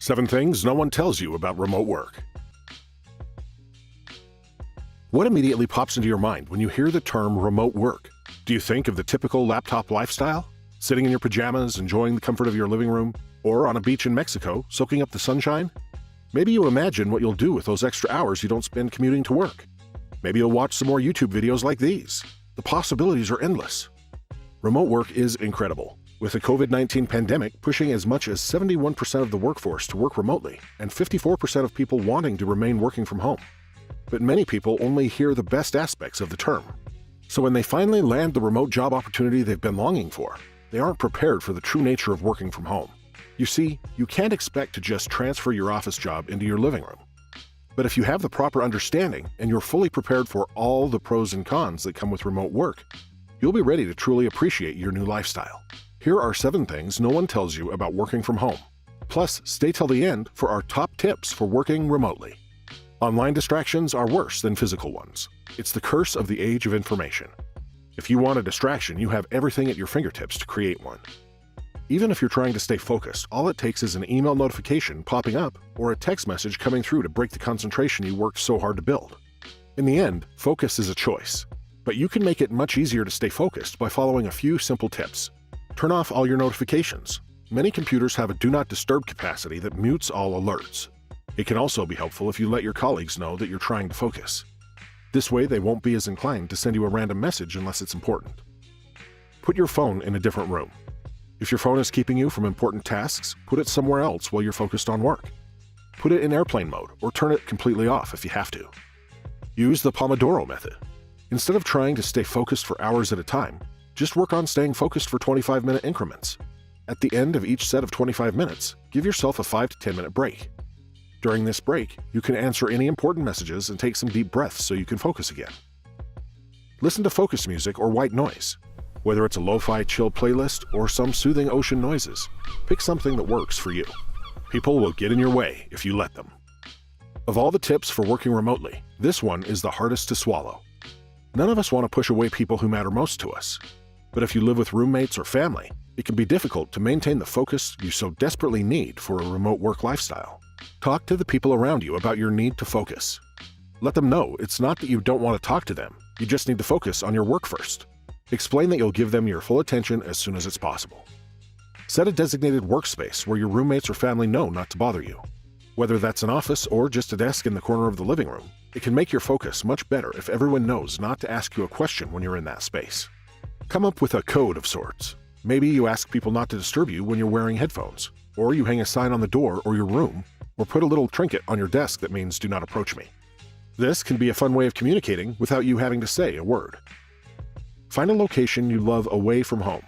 7 things no one tells you about remote work. What immediately pops into your mind when you hear the term remote work? Do you think of the typical laptop lifestyle? Sitting in your pajamas, enjoying the comfort of your living room? Or on a beach in Mexico, soaking up the sunshine? Maybe you imagine what you'll do with those extra hours you don't spend commuting to work. Maybe you'll watch some more YouTube videos like these. The possibilities are endless. Remote work is incredible, with the COVID-19 pandemic pushing as much as 71% of the workforce to work remotely and 54% of people wanting to remain working from home. But many people only hear the best aspects of the term. So when they finally land the remote job opportunity they've been longing for, they aren't prepared for the true nature of working from home. You see, you can't expect to just transfer your office job into your living room. But if you have the proper understanding and you're fully prepared for all the pros and cons that come with remote work, you'll be ready to truly appreciate your new lifestyle. Here are 7 things no one tells you about working from home. Plus, stay till the end for our top tips for working remotely. Online distractions are worse than physical ones. It's the curse of the age of information. If you want a distraction, you have everything at your fingertips to create one. Even if you're trying to stay focused, all it takes is an email notification popping up or a text message coming through to break the concentration you worked so hard to build. In the end, focus is a choice. But you can make it much easier to stay focused by following a few simple tips. Turn off all your notifications. Many computers have a do not disturb capacity that mutes all alerts. It can also be helpful if you let your colleagues know that you're trying to focus. This way, they won't be as inclined to send you a random message unless it's important. Put your phone in a different room. If your phone is keeping you from important tasks, put it somewhere else while you're focused on work. Put it in airplane mode or turn it completely off if you have to. Use the Pomodoro method. Instead of trying to stay focused for hours at a time, just work on staying focused for 25-minute increments. At the end of each set of 25 minutes, give yourself a 5 to 10-minute break. During this break, you can answer any important messages and take some deep breaths so you can focus again. Listen to focus music or white noise. Whether it's a lo-fi chill playlist or some soothing ocean noises, pick something that works for you. People will get in your way if you let them. Of all the tips for working remotely, this one is the hardest to swallow. None of us want to push away people who matter most to us. But if you live with roommates or family, it can be difficult to maintain the focus you so desperately need for a remote work lifestyle. Talk to the people around you about your need to focus. Let them know it's not that you don't want to talk to them, you just need to focus on your work first. Explain that you'll give them your full attention as soon as it's possible. Set a designated workspace where your roommates or family know not to bother you. Whether that's an office or just a desk in the corner of the living room, it can make your focus much better if everyone knows not to ask you a question when you're in that space. Come up with a code of sorts. Maybe you ask people not to disturb you when you're wearing headphones, or you hang a sign on the door or your room, or put a little trinket on your desk that means "do not approach me." This can be a fun way of communicating without you having to say a word. Find a location you love away from home.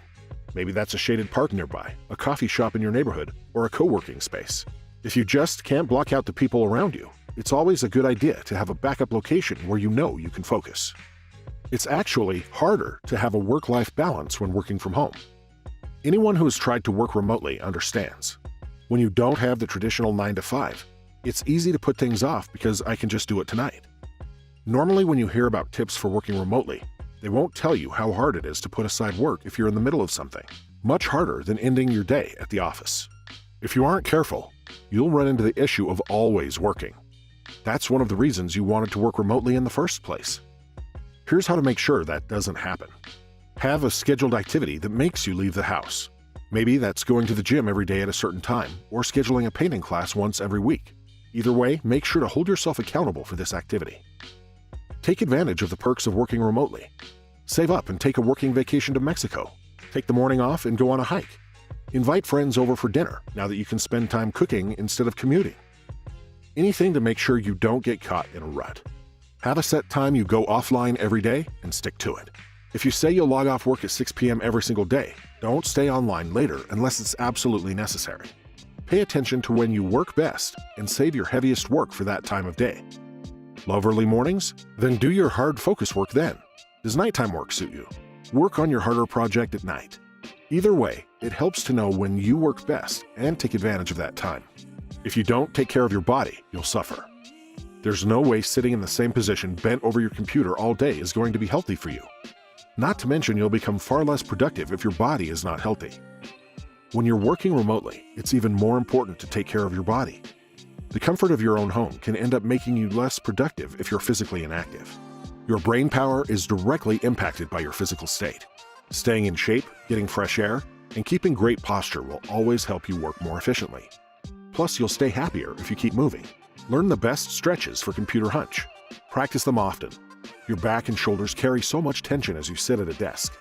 Maybe that's a shaded park nearby, a coffee shop in your neighborhood, or a co-working space. If you just can't block out the people around you, it's always a good idea to have a backup location where you know you can focus. It's actually harder to have a work-life balance when working from home. Anyone who has tried to work remotely understands. When you don't have the traditional 9 to 5, it's easy to put things off because I can just do it tonight. Normally when you hear about tips for working remotely, they won't tell you how hard it is to put aside work if you're in the middle of something, much harder than ending your day at the office. If you aren't careful, you'll run into the issue of always working. That's one of the reasons you wanted to work remotely in the first place. Here's how to make sure that doesn't happen. Have a scheduled activity that makes you leave the house. Maybe that's going to the gym every day at a certain time, or scheduling a painting class once every week. Either way, make sure to hold yourself accountable for this activity. Take advantage of the perks of working remotely. Save up and take a working vacation to Mexico. Take the morning off and go on a hike. Invite friends over for dinner now that you can spend time cooking instead of commuting. Anything to make sure you don't get caught in a rut. Have a set time you go offline every day and stick to it. If you say you'll log off work at 6 p.m. every single day, don't stay online later unless it's absolutely necessary. Pay attention to when you work best and save your heaviest work for that time of day. Love early mornings? Then do your hard focus work then. Does nighttime work suit you? Work on your harder project at night. Either way, it helps to know when you work best and take advantage of that time. If you don't take care of your body, you'll suffer. There's no way sitting in the same position bent over your computer all day is going to be healthy for you. Not to mention you'll become far less productive if your body is not healthy. When you're working remotely, it's even more important to take care of your body. The comfort of your own home can end up making you less productive if you're physically inactive. Your brain power is directly impacted by your physical state. Staying in shape, getting fresh air, and keeping great posture will always help you work more efficiently. Plus, you'll stay happier if you keep moving. Learn the best stretches for computer hunch. Practice them often. Your back and shoulders carry so much tension as you sit at a desk.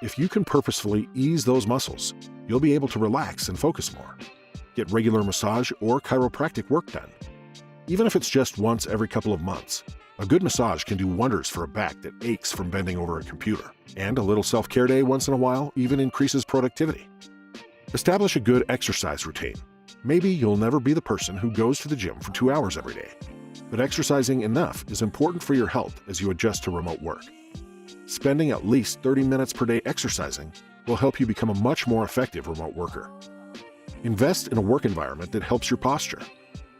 If you can purposefully ease those muscles, you'll be able to relax and focus more. Get regular massage or chiropractic work done. Even if it's just once every couple of months, a good massage can do wonders for a back that aches from bending over a computer. And a little self-care day once in a while even increases productivity. Establish a good exercise routine. Maybe you'll never be the person who goes to the gym for 2 hours every day, but exercising enough is important for your health as you adjust to remote work. Spending at least 30 minutes per day exercising will help you become a much more effective remote worker. Invest in a work environment that helps your posture.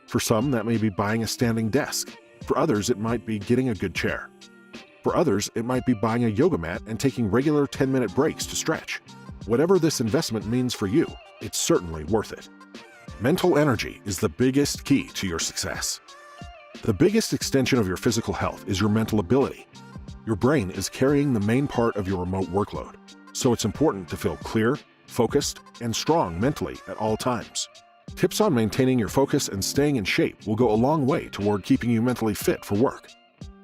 For some, that may be buying a standing desk. For others, it might be getting a good chair. For others, it might be buying a yoga mat and taking regular 10-minute breaks to stretch. Whatever this investment means for you, it's certainly worth it. Mental energy is the biggest key to your success. The biggest extension of your physical health is your mental ability. Your brain is carrying the main part of your remote workload, so it's important to feel clear, focused, and strong mentally at all times. Tips on maintaining your focus and staying in shape will go a long way toward keeping you mentally fit for work.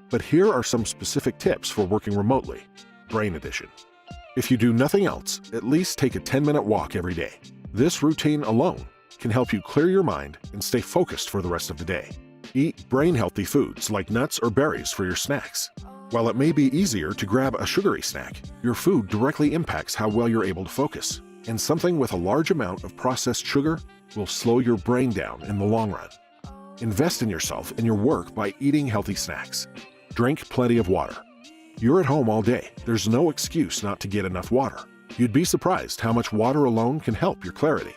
But here are some specific tips for working remotely. Brain Edition. If you do nothing else, at least take a 10-minute walk every day. This routine alone can help you clear your mind and stay focused for the rest of the day. Eat brain-healthy foods like nuts or berries for your snacks. While it may be easier to grab a sugary snack, your food directly impacts how well you're able to focus. And something with a large amount of processed sugar will slow your brain down in the long run. Invest in yourself and your work by eating healthy snacks. Drink plenty of water. You're at home all day. There's no excuse not to get enough water. You'd be surprised how much water alone can help your clarity.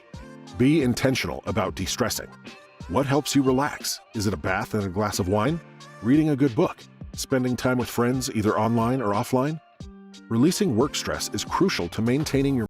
Be intentional about de-stressing. What helps you relax? Is it a bath and a glass of wine? Reading a good book? Spending time with friends either online or offline? Releasing work stress is crucial to maintaining your